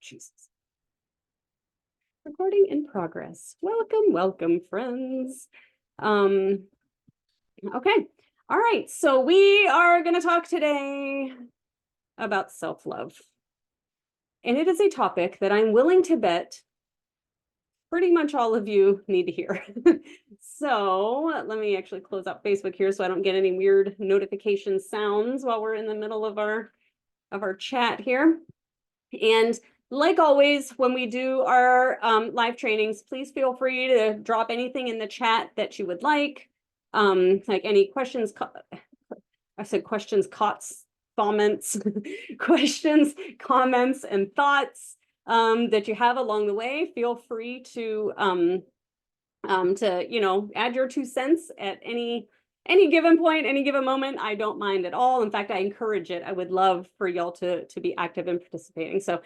Jesus. Recording in progress. Welcome, welcome, friends. Okay. All right. So we are going to talk today about self-love. And it is a topic that I'm willing to bet pretty much all of you need to hear. So let me actually close out Facebook here so I don't get any weird notification sounds while we're in the middle of our chat here. And like always, when we do our live trainings, please feel free to drop anything in the chat that you would like any questions. I said questions, comments, questions, comments, and thoughts that you have along the way. Feel free to add your 2 cents at any given point, any given moment. I don't mind at all. In fact, I encourage it. I would love for y'all to be active and participating. So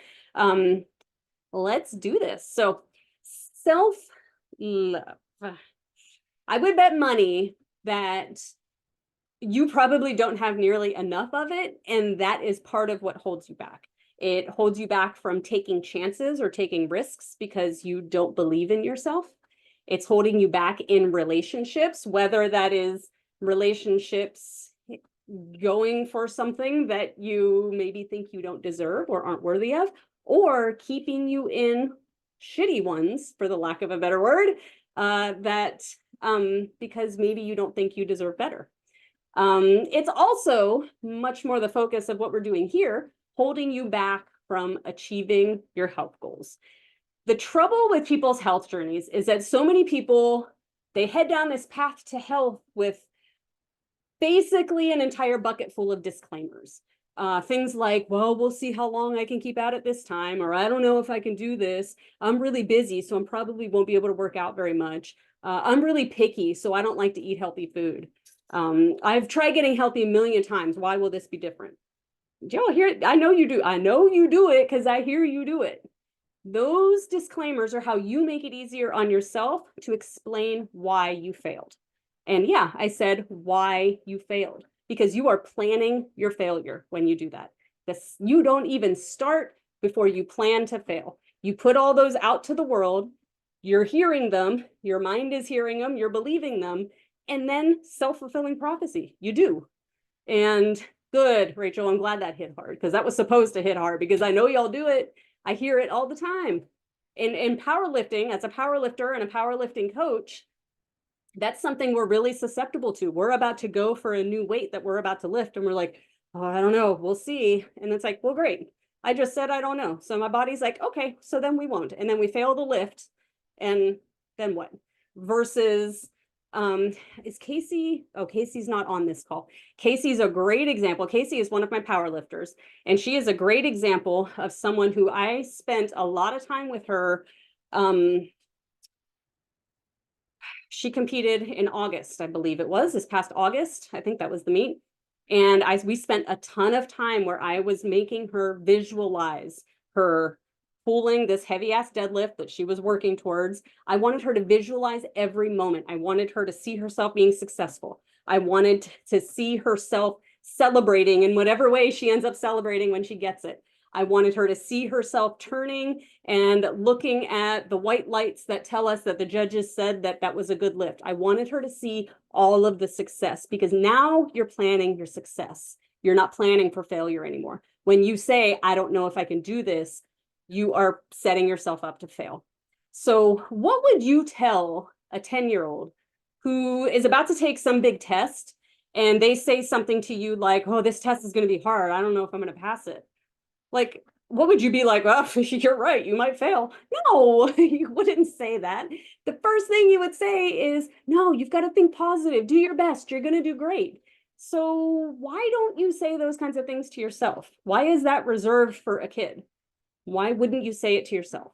let's do this. So self-love. I would bet money that you probably don't have nearly enough of it, and that is part of what holds you back. It holds you back from taking chances or taking risks because you don't believe in yourself. It's holding you back in relationships, whether that is relationships going for something that you maybe think you don't deserve or aren't worthy of, or keeping you in shitty ones, for the lack of a better word, because maybe you don't think you deserve better. It's also much more the focus of what we're doing here, holding you back from achieving your health goals. The trouble with people's health journeys is that so many people, they head down this path to health with basically an entire bucket full of disclaimers. Things like, well, we'll see how long I can keep out at this time, or I don't know if I can do this. I'm really busy, so I probably won't be able to work out very much. I'm really picky, so I don't like to eat healthy food. I've tried getting healthy a million times. Why will this be different? Joe, here, I know you do. I know you do it because I hear you do it. Those disclaimers are how you make it easier on yourself to explain why you failed. And yeah, I said why you failed, because you are planning your failure when you do that. You don't even start before you plan to fail. You put all those out to the world, you're hearing them, your mind is hearing them, you're believing them, and then self-fulfilling prophecy, you do. And good, Rachel, I'm glad that hit hard, because that was supposed to hit hard, because I know y'all do it. I hear it all the time. In powerlifting, as a powerlifter and a powerlifting coach, that's something we're really susceptible to. We're about to go for a new weight that we're about to lift, and we're like, oh, I don't know, we'll see. And it's like, well, great. I just said I don't know. So my body's like, okay, so then we won't. And then we fail the lift, and then what? Versus is Casey? Oh, Casey's not on this call. Casey's a great example. Casey is one of my power lifters, and she is a great example of someone who I spent a lot of time with her. She competed in August, I believe it was, this past August. I think that was the meet. And we spent a ton of time where I was making her visualize her pulling this heavy ass deadlift that she was working towards. I wanted her to visualize every moment. I wanted her to see herself being successful. I wanted to see herself celebrating in whatever way she ends up celebrating when she gets it. I wanted her to see herself turning and looking at the white lights that tell us that the judges said that that was a good lift. I wanted her to see all of the success, because now you're planning your success. You're not planning for failure anymore. When you say, I don't know if I can do this, you are setting yourself up to fail. So what would you tell a 10-year-old who is about to take some big test and they say something to you like, oh, this test is going to be hard. I don't know if I'm going to pass it. Like, what would you be like? Well, you're right, you might fail. No, you wouldn't say that. The first thing you would say is, no, you've got to think positive, do your best, you're going to do great. So why don't you say those kinds of things to yourself? Why is that reserved for a kid? Why wouldn't you say it to yourself?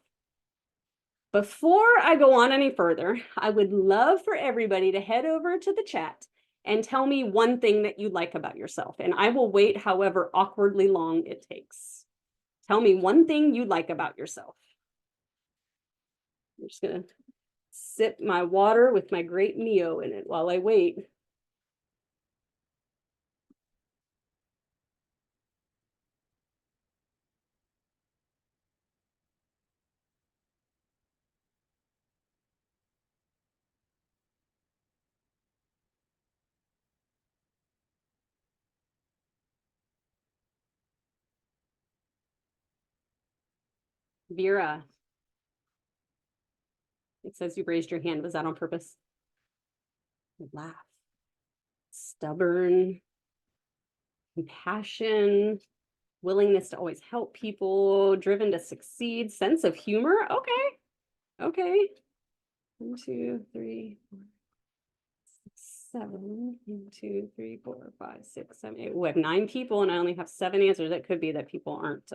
Before I go on any further, I would love for everybody to head over to the chat and tell me one thing that you like about yourself. And I will wait however awkwardly long it takes. Tell me one thing you like about yourself. I'm just going to sip my water with my great Mio in it while I wait. Vera. It says you raised your hand. Was that on purpose? Laugh. Stubborn. Compassion. Willingness to always help people. Driven to succeed. Sense of humor. Okay. Okay. 1, 2, 3, 4, 6, 7. 1, 2, 3, 4, 5, 6, 7, 8. We have 9 people and I only have 7 answers. It could be that people aren't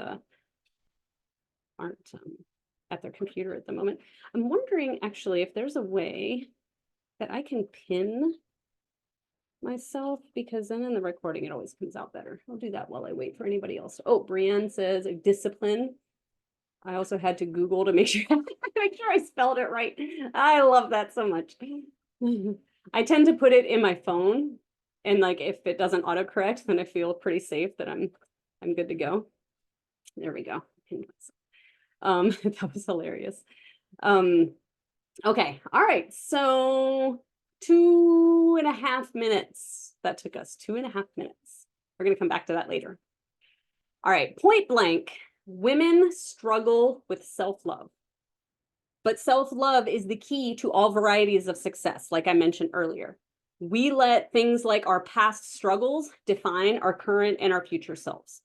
at their computer at the moment. I'm wondering actually if there's a way that I can pin myself, because then in the recording it always comes out better. I'll do that while I wait for anybody else. Oh, Brienne says discipline. I also had to Google to make sure I spelled it right. I love that so much. I tend to put it in my phone, and like if it doesn't autocorrect, then I feel pretty safe that I'm good to go. There we go. That was hilarious. Okay, all right. So 2.5 minutes. That took us 2.5 minutes. We're gonna come back to that later. All right, point blank. Women struggle with self-love, but self-love is the key to all varieties of success, like I mentioned earlier. We let things like our past struggles define our current and our future selves.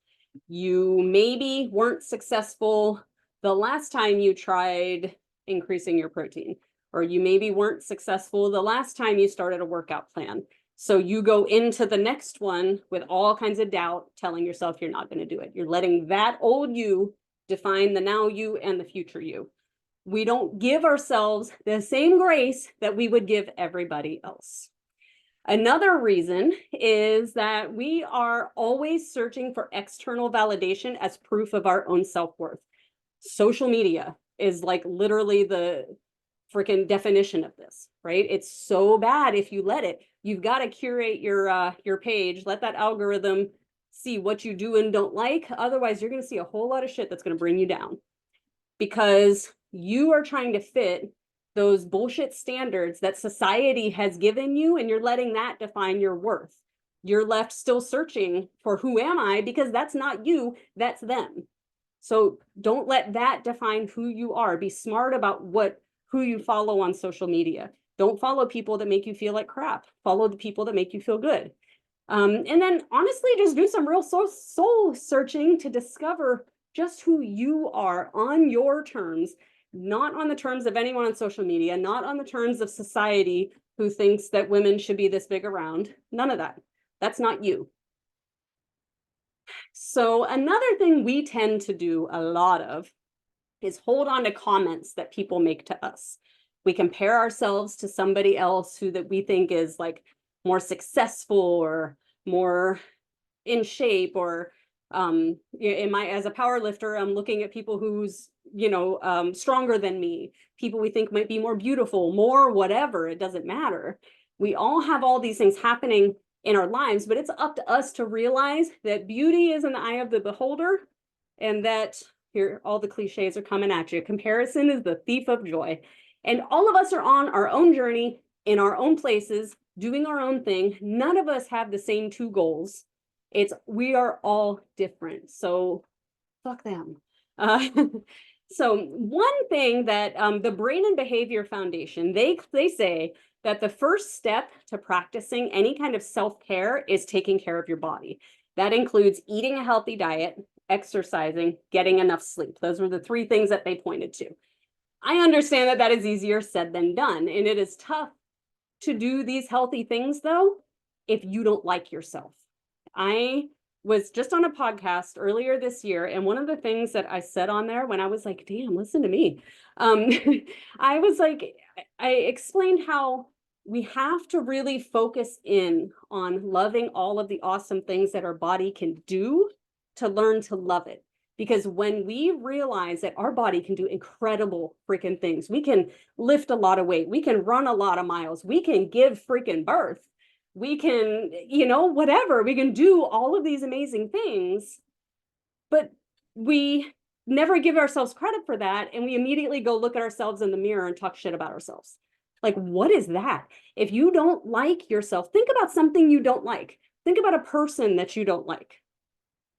You maybe weren't successful the last time you tried increasing your protein, or you maybe weren't successful the last time you started a workout plan. So you go into the next one with all kinds of doubt, telling yourself you're not going to do it. You're letting that old you define the now you and the future you. We don't give ourselves the same grace that we would give everybody else. Another reason is that we are always searching for external validation as proof of our own self-worth. Social media is like literally the freaking definition of this, right? It's so bad if you let it. You've got to curate your page, let that algorithm see what you do and don't like. Otherwise, you're going to see a whole lot of shit that's going to bring you down, because you are trying to fit those bullshit standards that society has given you, and you're letting that define your worth. You're left still searching for who am I, because that's not you, that's them. So don't let that define who you are. Be smart about who you follow on social media. Don't follow people that make you feel like crap. Follow the people that make you feel good. And then honestly, just do some real soul searching to discover just who you are on your terms, not on the terms of anyone on social media, not on the terms of society who thinks that women should be this big around. None of that. That's not you. So another thing we tend to do a lot of is hold on to comments that people make to us. We compare ourselves to somebody else that we think is like more successful or more in shape, or as a power lifter, I'm looking at people who's stronger than me, people we think might be more beautiful, more whatever. It doesn't matter. We all have all these things happening in our lives, but it's up to us to realize that beauty is in the eye of the beholder, and that here all the cliches are coming at you. Comparison is the thief of joy, and all of us are on our own journey in our own places, doing our own thing. None of us have the same 2 goals. We are all different. So fuck them. So one thing that the Brain and Behavior Foundation, they say that the first step to practicing any kind of self-care is taking care of your body. That includes eating a healthy diet, exercising, getting enough sleep. Those were the 3 things that they pointed to. I understand that that is easier said than done, and it is tough to do these healthy things, though, if you don't like yourself. I was just on a podcast earlier this year, and one of the things that I said on there when I was like, damn, listen to me. I was like, I explained how we have to really focus in on loving all of the awesome things that our body can do to learn to love it. Because when we realize that our body can do incredible freaking things, we can lift a lot of weight, we can run a lot of miles, we can give freaking birth, we can, whatever, we can do all of these amazing things, but we never give ourselves credit for that. And we immediately go look at ourselves in the mirror and talk shit about ourselves. Like, what is that? If you don't like yourself, think about something you don't like. Think about a person that you don't like.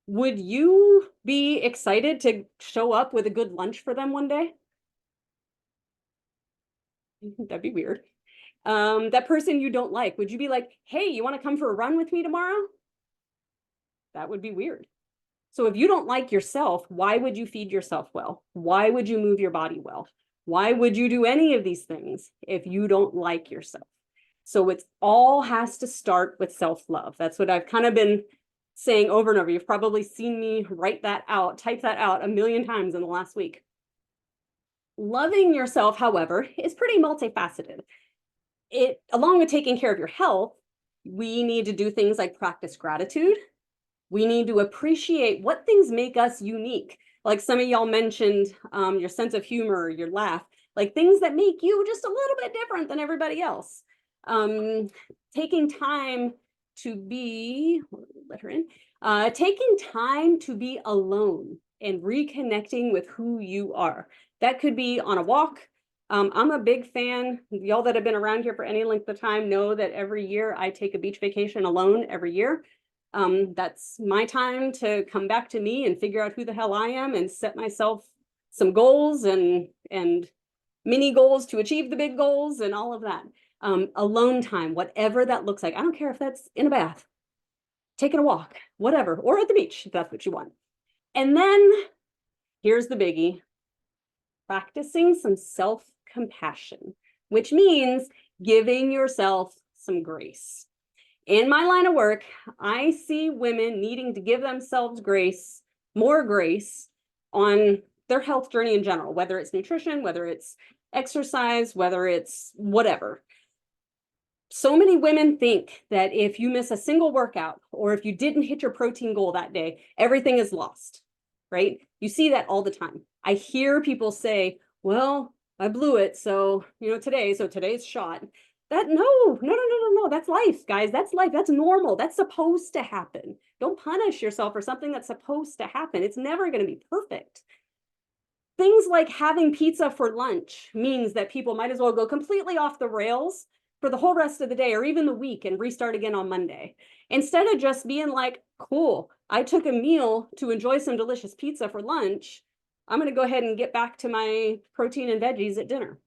Would you be excited to show up with a good lunch for them one day? That'd be weird. That person you don't like, would you be like, hey, you want to come for a run with me tomorrow? That would be weird. So if you don't like yourself, why would you feed yourself well? Why would you move your body well? Why would you do any of these things if you don't like yourself? So it's all has to start with self-love. That's what I've kind of been saying over and over. You've probably seen me write that out, type that out a million times in the last week. Loving yourself, however, is pretty multifaceted. Along with taking care of your health, we need to do things like practice gratitude. We need to appreciate what things make us unique. Like some of y'all mentioned, your sense of humor, your laugh, like things that make you just a little bit different than everybody else. Taking time to be, let her in, taking time to be alone and reconnecting with who you are. That could be on a walk. I'm a big fan. Y'all that have been around here for any length of time know that every year I take a beach vacation alone every year. That's my time to come back to me and figure out who the hell I am and set myself some goals and mini goals to achieve the big goals and all of that. Alone time, whatever that looks like. I don't care if that's in a bath, taking a walk, whatever, or at the beach if that's what you want. And then here's the biggie, practicing some self-compassion, which means giving yourself some grace. In my line of work, I see women needing to give themselves grace, more grace on their health journey in general, whether it's nutrition, whether it's exercise, whether it's whatever. So many women think that if you miss a single workout or if you didn't hit your protein goal that day, everything is lost, right? You see that all the time. I hear people say, well, I blew it, so, today's shot. No, that's life, guys. That's life. That's normal. That's supposed to happen. Don't punish yourself for something that's supposed to happen. It's never going to be perfect. Things like having pizza for lunch means that people might as well go completely off the rails for the whole rest of the day or even the week and restart again on Monday. Instead of just being like, cool, I took a meal to enjoy some delicious pizza for lunch. I'm going to go ahead and get back to my protein and veggies at dinner.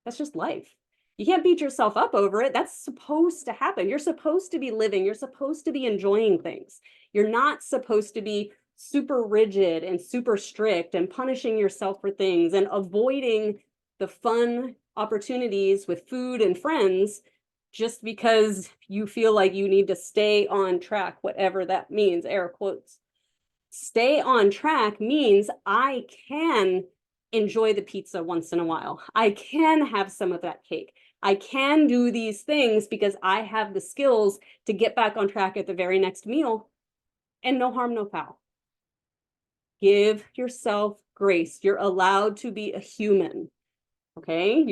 That's just life. You can't beat yourself up over it. That's supposed to happen. You're supposed to be living. You're supposed to be enjoying things. You're not supposed to be super rigid and super strict and punishing yourself for things and avoiding the fun opportunities with food and friends just because you feel like you need to stay on track, whatever that means, air quotes. Stay on track means I can enjoy the pizza once in a while. I can have some of that cake. I can do these things because I have the skills to get back on track at the very next meal, and no harm, no foul. Give yourself grace. You're allowed to be a human. Okay?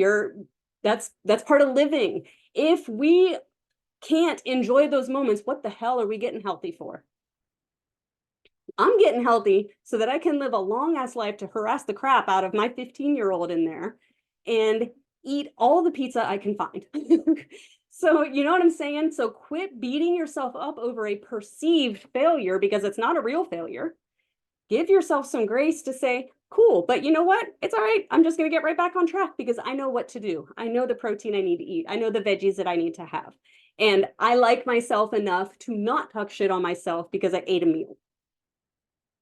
That's part of living. If we can't enjoy those moments, what the hell are we getting healthy for? I'm getting healthy so that I can live a long ass life to harass the crap out of my 15-year-old in there and eat all the pizza I can find. So you know what I'm saying? So quit beating yourself up over a perceived failure because it's not a real failure. Give yourself some grace to say, cool, but you know what? It's all right. I'm just going to get right back on track because I know what to do. I know the protein I need to eat. I know the veggies that I need to have. And I like myself enough to not talk shit on myself because I ate a meal.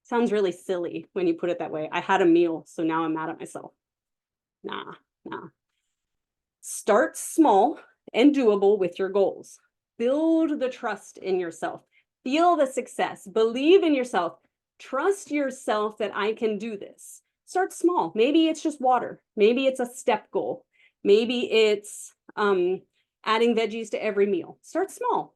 Sounds really silly when you put it that way. I had a meal, so now I'm mad at myself. Nah. Start small and doable with your goals. Build the trust in yourself. Feel the success. Believe in yourself. Trust yourself that I can do this. Start small. Maybe it's just water. Maybe it's a step goal. Maybe it's adding veggies to every meal. Start small.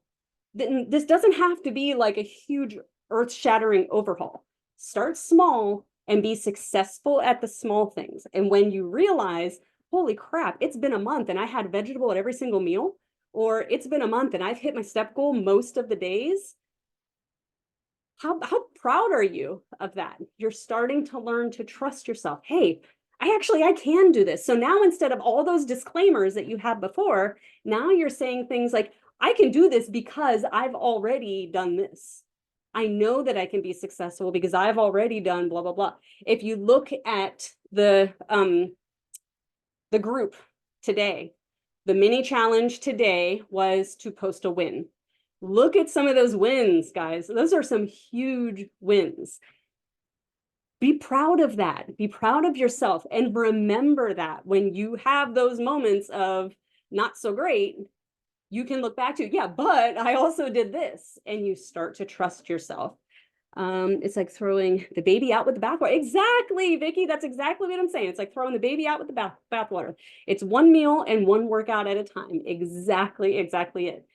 This doesn't have to be like a huge earth-shattering overhaul. Start small and be successful at the small things. And when you realize, holy crap, it's been a month and I had vegetable at every single meal, or it's been a month and I've hit my step goal most of the days, how proud are you of that? You're starting to learn to trust yourself. Hey, I can do this. So now instead of all those disclaimers that you had before, now you're saying things like, I can do this because I've already done this. I know that I can be successful because I've already done blah, blah, blah. If you look at the group today, the mini challenge today was to post a win. Look at some of those wins, guys. Those are some huge wins. Be proud of that. Be proud of yourself. And remember that when you have those moments of not so great, you can look back to, yeah, but I also did this. And you start to trust yourself. It's like throwing the baby out with the bathwater. Exactly, Vicky. That's exactly what I'm saying. It's like throwing the baby out with the bathwater. It's one meal and one workout at a time. Exactly it.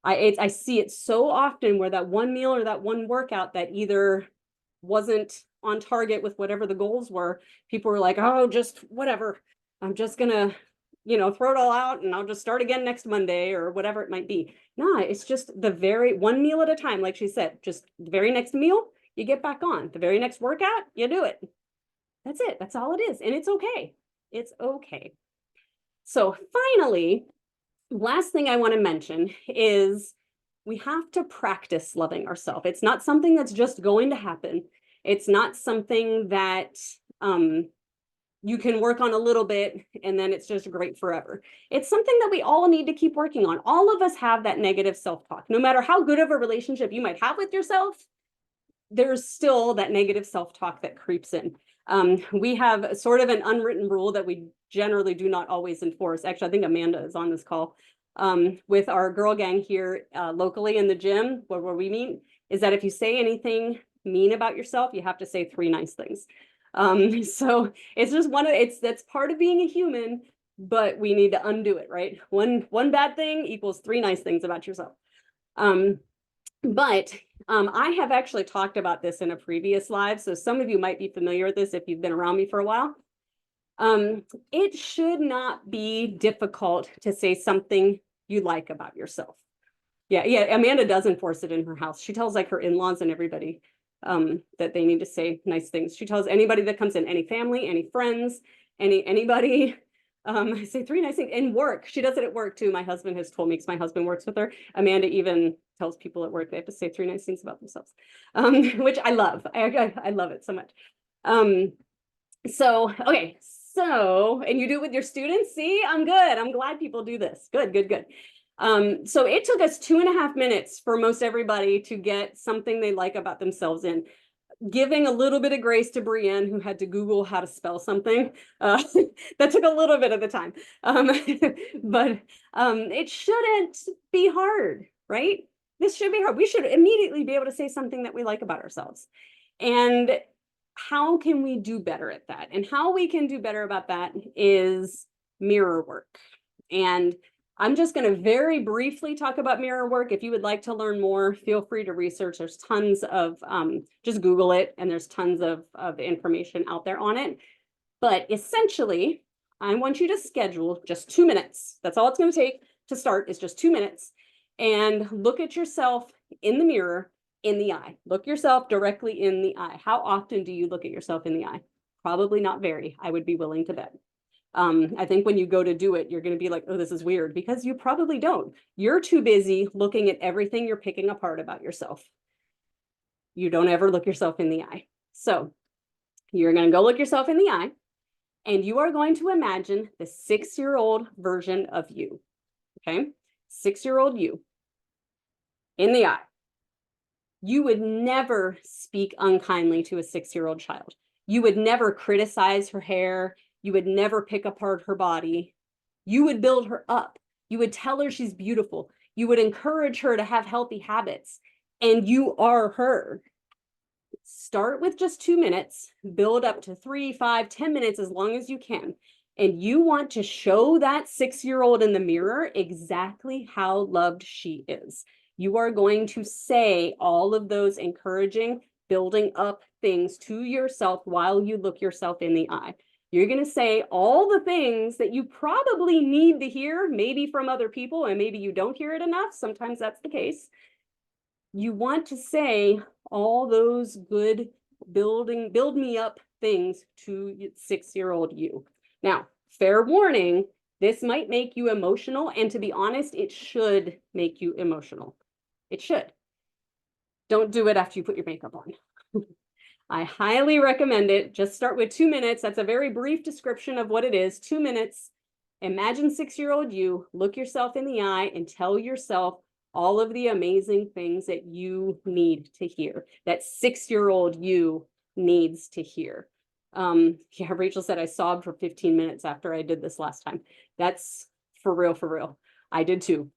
I see it so often where that one meal or that one workout that either wasn't on target with whatever the goals were, people were like, oh, just whatever. I'm just gonna, throw it all out and I'll just start again next Monday or whatever it might be. No, it's just the very one meal at a time. Like she said, just the very next meal, you get back on. The very next workout, you do it. That's it. That's all it is. And it's okay. It's okay. So finally, last thing I want to mention is we have to practice loving ourselves. It's not something that's just going to happen. It's not something that you can work on a little bit and then it's just great forever. It's something that we all need to keep working on. All of us have that negative self-talk. No matter how good of a relationship you might have with yourself, there's still that negative self-talk that creeps in. We have sort of an unwritten rule that we generally do not always enforce. Actually, I think Amanda is on this call with our girl gang here locally in the gym where we meet, is that if you say anything mean about yourself, you have to say 3 nice things. So it's just that's part of being a human, but we need to undo it, right? One bad thing equals 3 nice things about yourself. But I have actually talked about this in a previous live, so some of you might be familiar with this if you've been around me for a while. It should not be difficult to say something you like about yourself. Yeah, Amanda does enforce it in her house. She tells like her in-laws and everybody that they need to say nice things. She tells anybody that comes in, any family, any friends, anybody. I say 3 nice things. And work. She does it at work too. My husband has told me, because my husband works with her. Amanda even tells people at work they have to say 3 nice things about themselves, which I love. I love it so much. Okay. So, and you do it with your students? See, I'm good. I'm glad people do this. Good. So it took us 2.5 minutes for most everybody to get something they like about themselves in. Giving a little bit of grace to Brienne, who had to Google how to spell something. That took a little bit of the time. But it shouldn't be hard, right? This should be hard. We should immediately be able to say something that we like about ourselves. And how can we do better at that? And how we can do better about that is mirror work. And I'm just going to very briefly talk about mirror work. If you would like to learn more, feel free to research. There's tons of, just Google it, and there's tons of information out there on it. But essentially, I want you to schedule just 2 minutes. That's all it's going to take to start, is just 2 minutes. And look at yourself in the mirror, in the eye. Look yourself directly in the eye. How often do you look at yourself in the eye? Probably not very, I would be willing to bet. I think when you go to do it, you're going to be like, oh, this is weird, because you probably don't. You're too busy looking at everything you're picking apart about yourself. You don't ever look yourself in the eye. So you're going to go look yourself in the eye, and you are going to imagine the 6-year-old version of you. Okay? 6-year-old you in the eye. You would never speak unkindly to a 6-year-old child. You would never criticize her hair. You would never pick apart her body. You would build her up. You would tell her she's beautiful. You would encourage her to have healthy habits. And you are her. Start with just 2 minutes, build up to 3, 5, 10 minutes, as long as you can. And you want to show that 6-year-old in the mirror exactly how loved she is. You are going to say all of those encouraging, building up things to yourself while you look yourself in the eye. You're going to say all the things that you probably need to hear, maybe from other people, and maybe you don't hear it enough. Sometimes that's the case. You want to say all those good build me up things to 6-year-old you. Now, fair warning, this might make you emotional. And to be honest, it should make you emotional. It should. Don't do it after you put your makeup on. I highly recommend it. Just start with 2 minutes. That's a very brief description of what it is. 2 minutes. Imagine 6-year-old you, look yourself in the eye and tell yourself all of the amazing things that you need to hear, that 6-year-old you needs to hear. Yeah, Rachel said I sobbed for 15 minutes after I did this last time. That's for real, for real. I did too.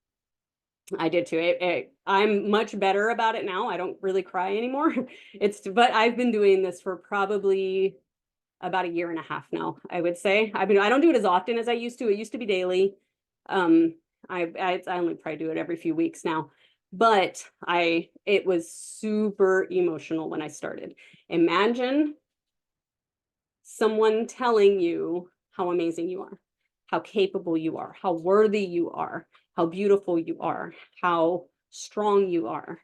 I did too. I'm much better about it now. I don't really cry anymore. But I've been doing this for probably about 1.5 years now, I would say. I don't do it as often as I used to. It used to be daily. I only probably do it every few weeks now, but it was super emotional when I started. Imagine someone telling you how amazing you are, how capable you are, how worthy you are, how beautiful you are, how strong you are,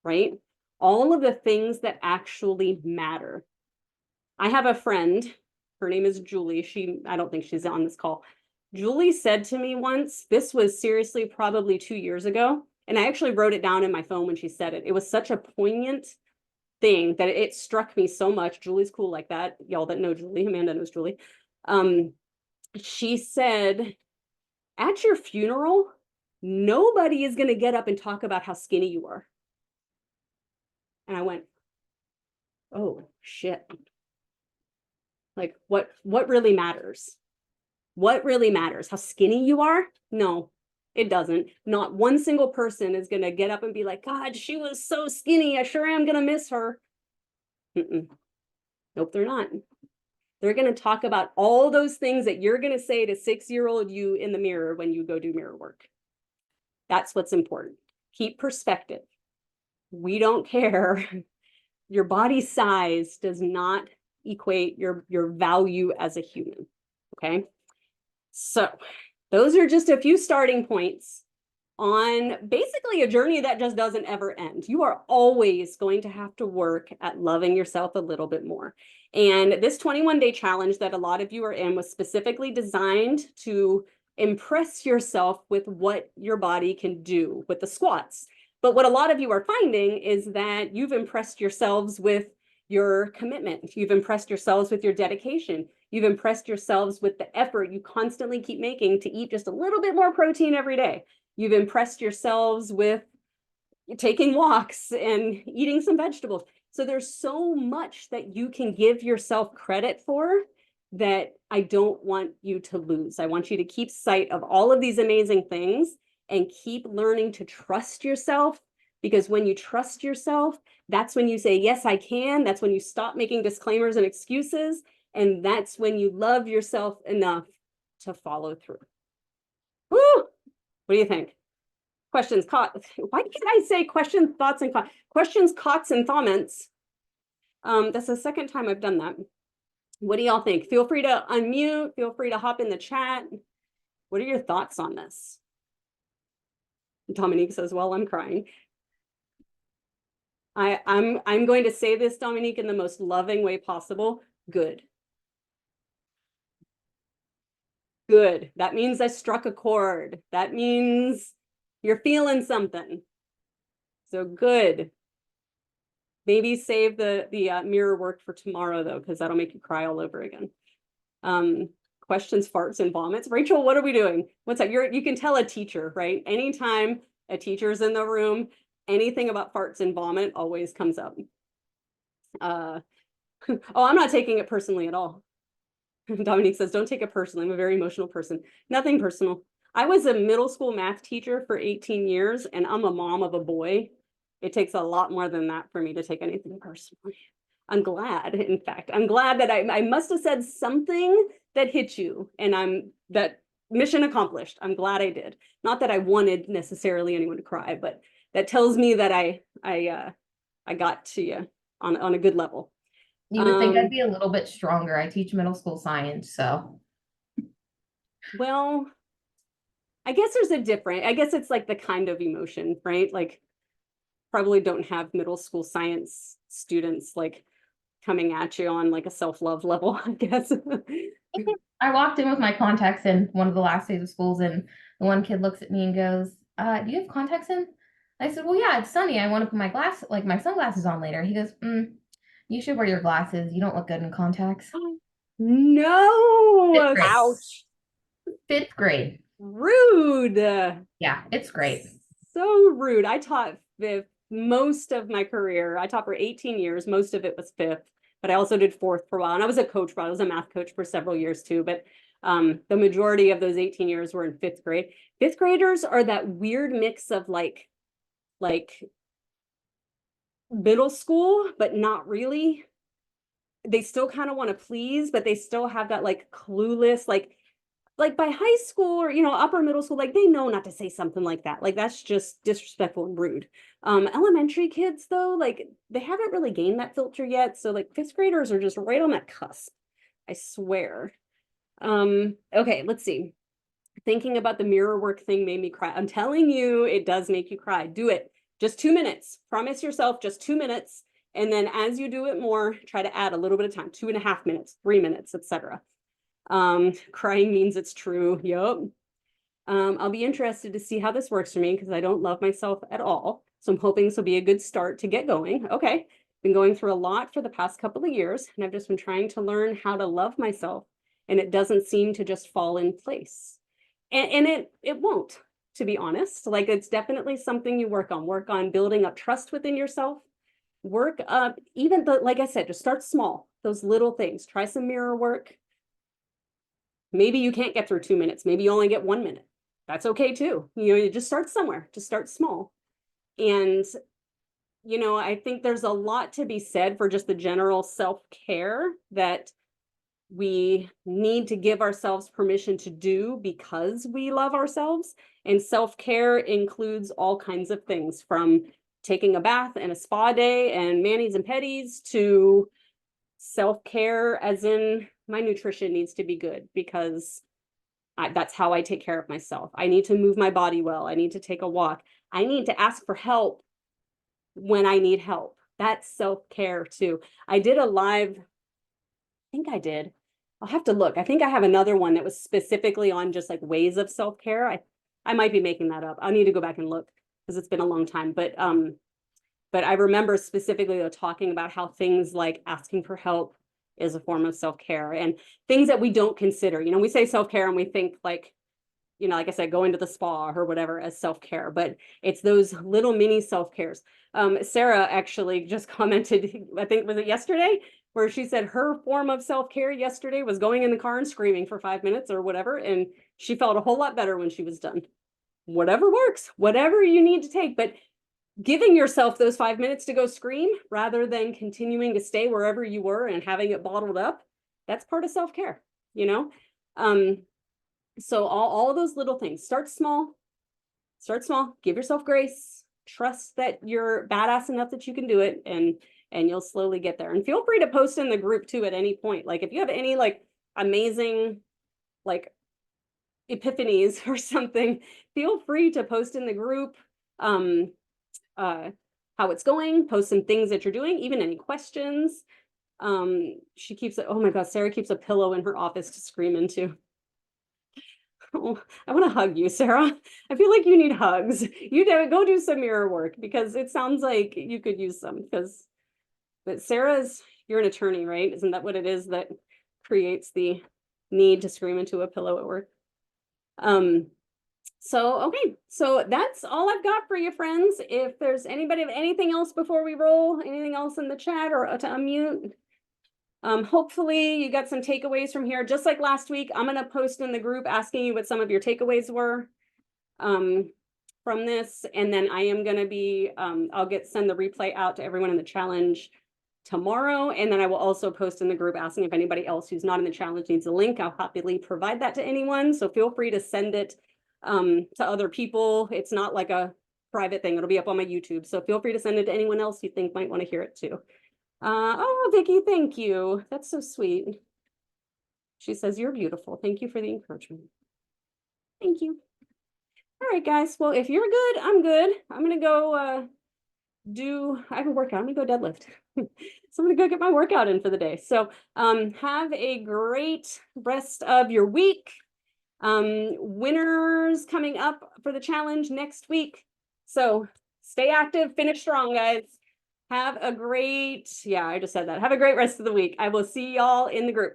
right? All of the things that actually matter. I have a friend, her name is Julie. I don't think she's on this call. Julie said to me once, this was seriously probably 2 years ago, and I actually wrote it down in my phone when she said it. It was such a poignant thing that it struck me so much. Julie's cool like that. Y'all that know Julie, Amanda knows Julie. She said, at your funeral, nobody is going to get up and talk about how skinny you are. And I went, oh shit. Like what really matters? What really matters? How skinny you are? No, it doesn't. Not one single person is going to get up and be like, God, she was so skinny. I sure am going to miss her. Nope, they're not. They're going to talk about all those things that you're going to say to 6-year-old you in the mirror when you go do mirror work. That's what's important. Keep perspective. We don't care. Your body size does not equate your value as a human. Okay. So those are just a few starting points on basically a journey that just doesn't ever end. You are always going to have to work at loving yourself a little bit more. And this 21-day challenge that a lot of you are in was specifically designed to impress yourself with what your body can do with the squats. But what a lot of you are finding is that you've impressed yourselves with your commitment. You've impressed yourselves with your dedication. You've impressed yourselves with the effort you constantly keep making to eat just a little bit more protein every day. You've impressed yourselves with taking walks and eating some vegetables. So there's so much that you can give yourself credit for that I don't want you to lose. I want you to keep sight of all of these amazing things and keep learning to trust yourself, because when you trust yourself, that's when you say, yes, I can. That's when you stop making disclaimers and excuses. And that's when you love yourself enough to follow through. Woo! What do you think? Questions, why can't I say questions, thoughts, and questions, cots, and comments? That's the second time I've done that. What do y'all think? Feel free to unmute. Feel free to hop in the chat. What are your thoughts on this? Dominique says, well, I'm crying. I'm going to say this, Dominique, in the most loving way possible. Good. Good. That means I struck a chord. That means you're feeling something. So good. Maybe save the mirror work for tomorrow, though, because that'll make you cry all over again. Questions, farts, and vomits. Rachel, what are we doing? What's that? You can tell a teacher, right? Anytime a teacher's in the room, anything about farts and vomit always comes up. Oh, I'm not taking it personally at all. Dominique says, don't take it personally. I'm a very emotional person. Nothing personal. I was a middle school math teacher for 18 years, and I'm a mom of a boy. It takes a lot more than that for me to take anything personally. I'm glad, in fact. I'm glad that I must have said something that hit you, and that mission accomplished. I'm glad I did. Not that I wanted necessarily anyone to cry, but that tells me that I got to you on a good level. You would think I'd be a little bit stronger. I teach middle school science, so. Well, I guess I guess it's like the kind of emotion, right? Like probably don't have middle school science students like coming at you on like a self-love level, I guess. I walked in with my contacts in one of the last days of schools, and the one kid looks at me and goes, do you have contacts in? I said, well, yeah, it's sunny. I want to put my sunglasses on later. He goes, you should wear your glasses. You don't look good in contacts. Fifth No, grade. Ouch. Fifth grade. rude. Yeah, it's great. So rude. I taught fifth most of my career. I taught for 18 years. Most of it was fifth, but I also did fourth for a while. And I was a coach for, I was a math coach for several years too. But the majority of those 18 years were in fifth grade. Fifth graders are that weird mix of like middle school, but not really. They still kind of want to please, but they still have that like clueless, like by high school or, you know, upper middle school, like they know not to say something like that. Like that's just disrespectful and rude. Elementary kids though, like they haven't really gained that filter yet. So like fifth graders are just right on that cusp, I swear. Okay, let's see. Thinking about the mirror work thing made me cry. I'm telling you, it does make you cry. Do it. Just 2 minutes. Promise yourself just 2 minutes. And then as you do it more, try to add a little bit of time, 2.5 minutes, 3 minutes, etc. Crying means it's true. Yep. I'll be interested to see how this works for me because I don't love myself at all. So I'm hoping this will be a good start to get going. Okay. Been going through a lot for the past couple of years, and I've just been trying to learn how to love myself, and it doesn't seem to just fall in place. And it won't, to be honest. Like it's definitely something you work on building up trust within yourself. Work up, even the, like I said, just start small, those little things. Try some mirror work. Maybe you can't get through 2 minutes. Maybe you only get 1 minute. That's okay too. You know, you just start somewhere, just start small. And, you know, I think there's a lot to be said for just the general self-care that we need to give ourselves permission to do because we love ourselves. And self-care includes all kinds of things, from taking a bath and a spa day and manis and pedis to self-care as in my nutrition needs to be good because that's how I take care of myself. I need to move my body well. I need to take a walk. I need to ask for help when I need help. That's self-care too. I did a live, I think I did. I'll have to look. I think I have another one that was specifically on just like ways of self-care. I might be making that up. I'll need to go back and look because it's been a long time. But I remember specifically though, talking about how things like asking for help is a form of self-care, and things that we don't consider. You know, we say self-care and we think like, you know, like I said, going to the spa or whatever as self-care, but it's those little mini self-cares. Sarah actually just commented, I think, was it yesterday, where she said her form of self-care yesterday was going in the car and screaming for 5 minutes or whatever, and she felt a whole lot better when she was done. Whatever works, whatever you need to take, but giving yourself those 5 minutes to go scream rather than continuing to stay wherever you were and having it bottled up, that's part of self-care, you know? So all of those little things, start small, give yourself grace, trust that you're badass enough that you can do it, and you'll slowly get there. And feel free to post in the group too at any point. Like if you have any like amazing like epiphanies or something, feel free to post in the group how it's going, post some things that you're doing, even any questions. She keeps it, oh my God, Sarah keeps a pillow in her office to scream into. Oh, I want to hug you, Sarah. I feel like you need hugs. You go do some mirror work because it sounds like you could use some. But Sarah's, you're an attorney, right? Isn't that what it is that creates the need to scream into a pillow at work? So, okay, so that's all I've got for you, friends. If there's anybody have anything else before we roll, anything else in the chat or to unmute? Hopefully you got some takeaways from here. Just like last week, I'm going to post in the group asking you what some of your takeaways were from this. And then I am going to be, I'll send the replay out to everyone in the challenge tomorrow. And then I will also post in the group asking if anybody else who's not in the challenge needs a link. I'll happily provide that to anyone. So feel free to send it to other people. It's not like a private thing. It'll be up on my YouTube. So feel free to send it to anyone else you think might want to hear it too. Oh, Vicky, thank you. That's so sweet. She says, you're beautiful. Thank you for the encouragement. Thank you. All right, guys. Well, if you're good, I'm good. I'm going to go I have a workout. I'm going to go deadlift. So I'm going to go get my workout in for the day. So have a great rest of your week. Winners coming up for the challenge next week. So stay active, finish strong, guys. Have a great, yeah, I just said that. Have a great rest of the week. I will see y'all in the group.